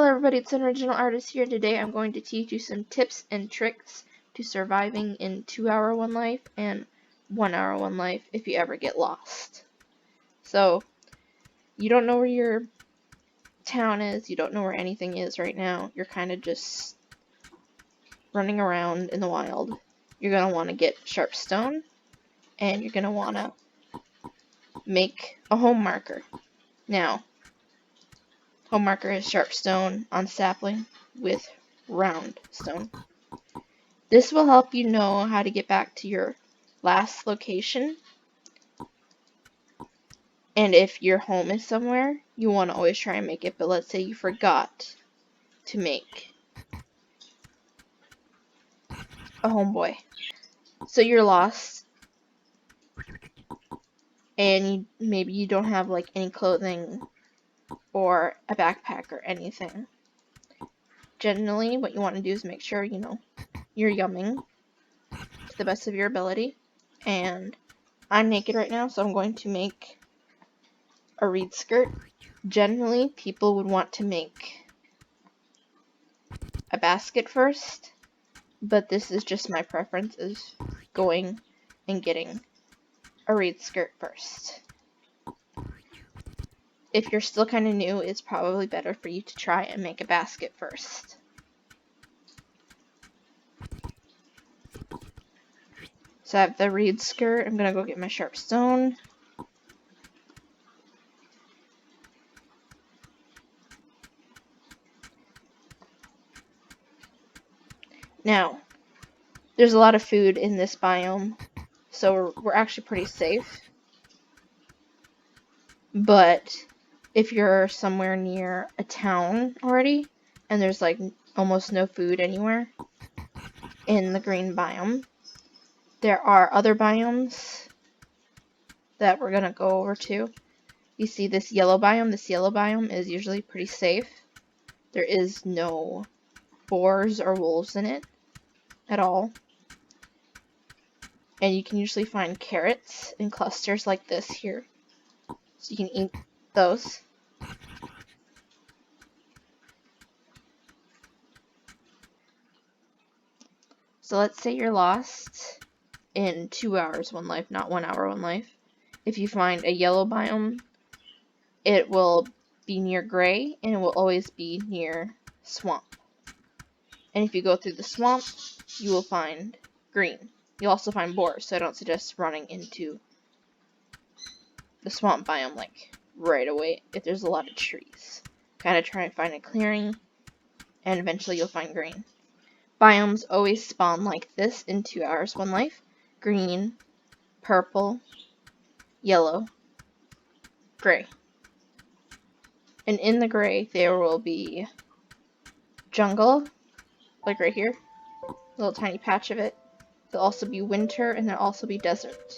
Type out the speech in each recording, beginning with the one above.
everybody, it's an original artist here. Today I'm going to teach you some tips and tricks to surviving in 2-hour one life and 1-hour one life if you ever get lost. So, you don't know where your town is, you don't know where anything is right now, you're kind of just running around in the wild. You're going to want to get sharp stone, and you're going to want to make a home marker. Now, home marker is sharp stone on sapling with round stone. This will help you know how to get back to your last location. And if your home is somewhere, you want to always try and make it. But let's say you forgot to make a homeboy. So you're lost. And maybe you don't have like any clothing or a backpack or anything. Generally, what you want to do is make sure, you're yumming to the best of your ability. And I'm naked right now, so I'm going to make a reed skirt. Generally, people would want to make a basket first, but this is just my preference, is going and getting a reed skirt first. If you're still kind of new, it's probably better for you to try and make a basket first. So I have the reed skirt. I'm going to go get my sharp stone. Now, there's a lot of food in this biome, so we're actually pretty safe. But if you're somewhere near a town already, and there's like almost no food anywhere in the green biome, there are other biomes that we're going to go over to. You see this yellow biome? This yellow biome is usually pretty safe. There is no boars or wolves in it at all. And you can usually find carrots in clusters like this here. So you can eat those. So let's say you're lost in 2 hours one life, not 1 hour one life. If you find a yellow biome, it will be near gray, and it will always be near swamp. And if you go through the swamp, you will find green. You'll also find boars, so I don't suggest running into the swamp biome like right away if there's a lot of trees. Kind of try and find a clearing, and eventually you'll find green. Biomes always spawn like this in 2 hours one life. Green, purple, yellow, gray. And in the gray there will be jungle, like right here, a little tiny patch of it. There'll also be winter, and there'll also be desert.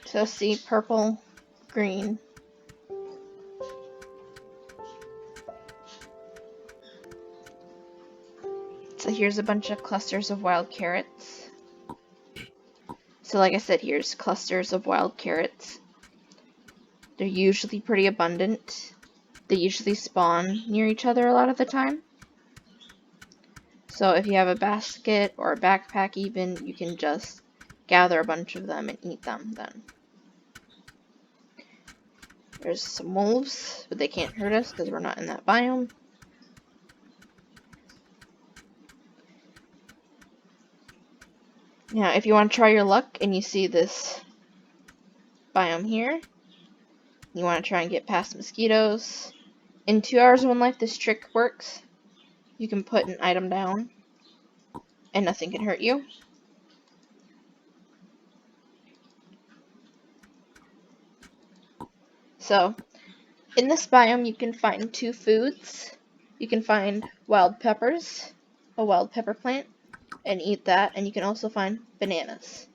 So see, purple, green, so here's a bunch of clusters of wild carrots. So like I said, here's clusters of wild carrots. They're usually pretty abundant. They usually spawn near each other a lot of the time. So if you have a basket or a backpack even, you can just gather a bunch of them and eat them then. There's some wolves, but they can't hurt us because we're not in that biome. Now, if you want to try your luck and you see this biome here, you want to try and get past mosquitoes. In 2 hours one life, this trick works. You can put an item down and nothing can hurt you. So, in this biome, you can find 2 foods. You can find wild peppers, a wild pepper plant, and eat that, and you can also find bananas.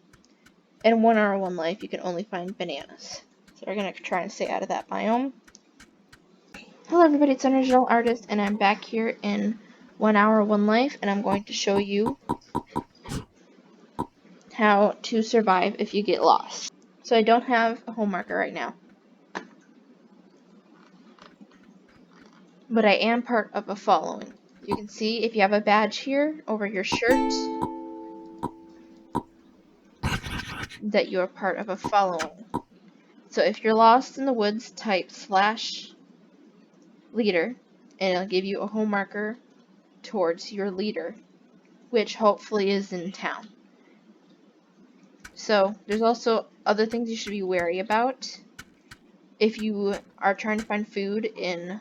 In 1 hour one life, you can only find bananas. So we're going to try and stay out of that biome. Hello everybody, it's an original artist, and I'm back here in 1 hour one life, and I'm going to show you how to survive if you get lost. So I don't have a home marker right now. but I am part of a following. You can see if you have a badge here over your shirt that you are part of a following. So if you're lost in the woods, type /leader and it'll give you a home marker towards your leader, which hopefully is in town. So there's also other things you should be wary about. If you are trying to find food in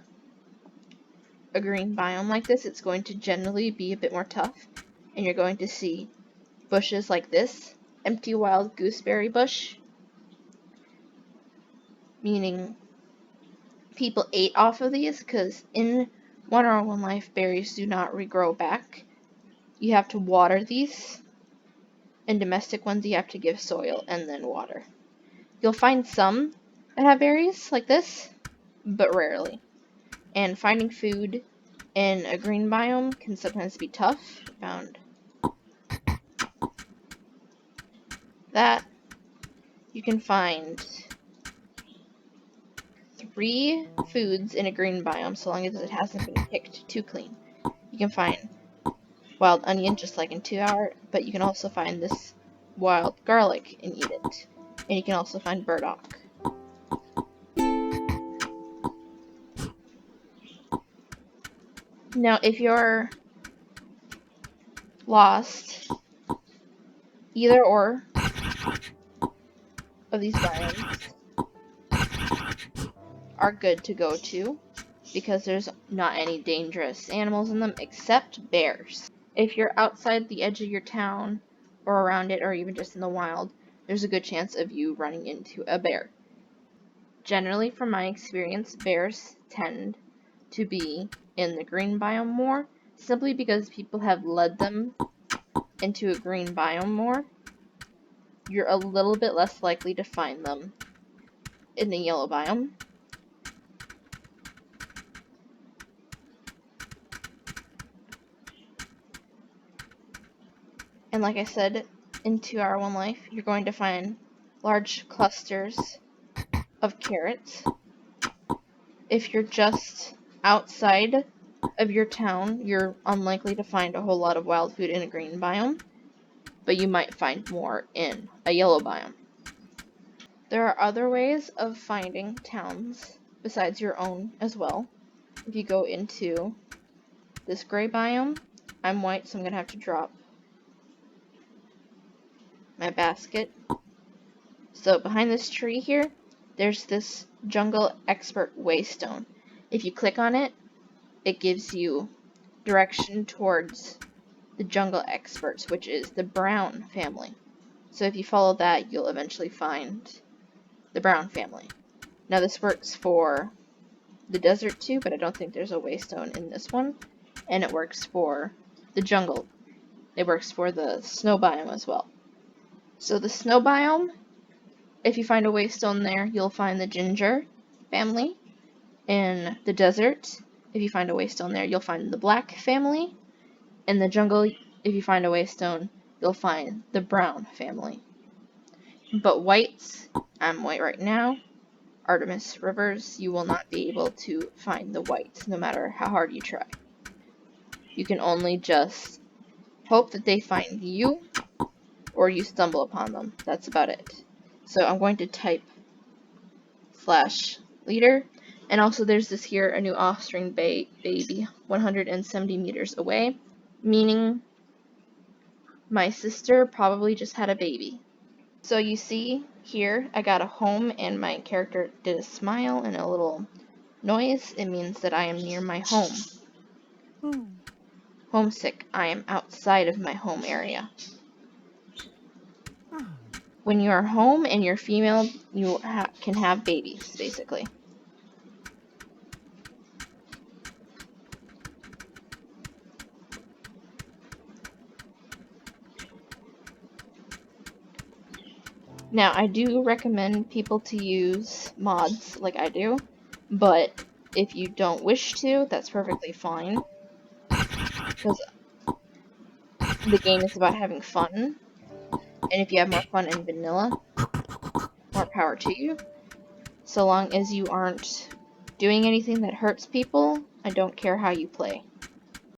a green biome like this, it's going to generally be a bit more tough, and you're going to see bushes like this, empty wild gooseberry bush, meaning people ate off of these, because in One Hour One Life, berries do not regrow back. You have to water these. In domestic ones, you have to give soil and then water. You'll find some that have berries like this, but rarely. And finding food in a green biome can sometimes be tough. Found that. You can find 3 foods in a green biome so long as it hasn't been picked too clean. You can find wild onion just like in 2 Hour, but you can also find this wild garlic and eat it. And you can also find burdock. Now, if you're lost, either or of these biomes are good to go to because there's not any dangerous animals in them except bears. If you're outside the edge of your town or around it or even just in the wild, there's a good chance of you running into a bear. Generally, from my experience, bears tend to be in the green biome more, simply because people have led them into a green biome more. You're a little bit less likely to find them in the yellow biome. And like I said, in 2 Hour One Life, you're going to find large clusters of carrots. If you're just outside of your town, you're unlikely to find a whole lot of wild food in a green biome, but you might find more in a yellow biome. There are other ways of finding towns besides your own as well. If you go into this gray biome, I'm white, so I'm going to have to drop my basket. So behind this tree here, there's this jungle expert waystone. If you click on it, it gives you direction towards the jungle experts, which is the brown family. So if you follow that, you'll eventually find the brown family. Now this works for the desert too, but I don't think there's a waystone in this one. And it works for the jungle. It works for the snow biome as well. So the snow biome, if you find a waystone there, you'll find the ginger family. In the desert, if you find a waystone there, you'll find the black family. In the jungle, if you find a waystone, you'll find the brown family. But whites, I'm white right now, Artemis Rivers, you will not be able to find the whites no matter how hard you try. You can only just hope that they find you or you stumble upon them. That's about it. So I'm going to type /leader. And also there's this here, a new offspring baby 170 meters away, meaning my sister probably just had a baby. So you see here, I got a home and my character did a smile and a little noise. It means that I am near my home. Homesick, I am outside of my home area. When you are home and you're female, you can have babies, basically. Now, I do recommend people to use mods like I do, but if you don't wish to, that's perfectly fine. Because the game is about having fun, and if you have more fun in vanilla, more power to you. So long as you aren't Doing anything that hurts people, I don't care how you play.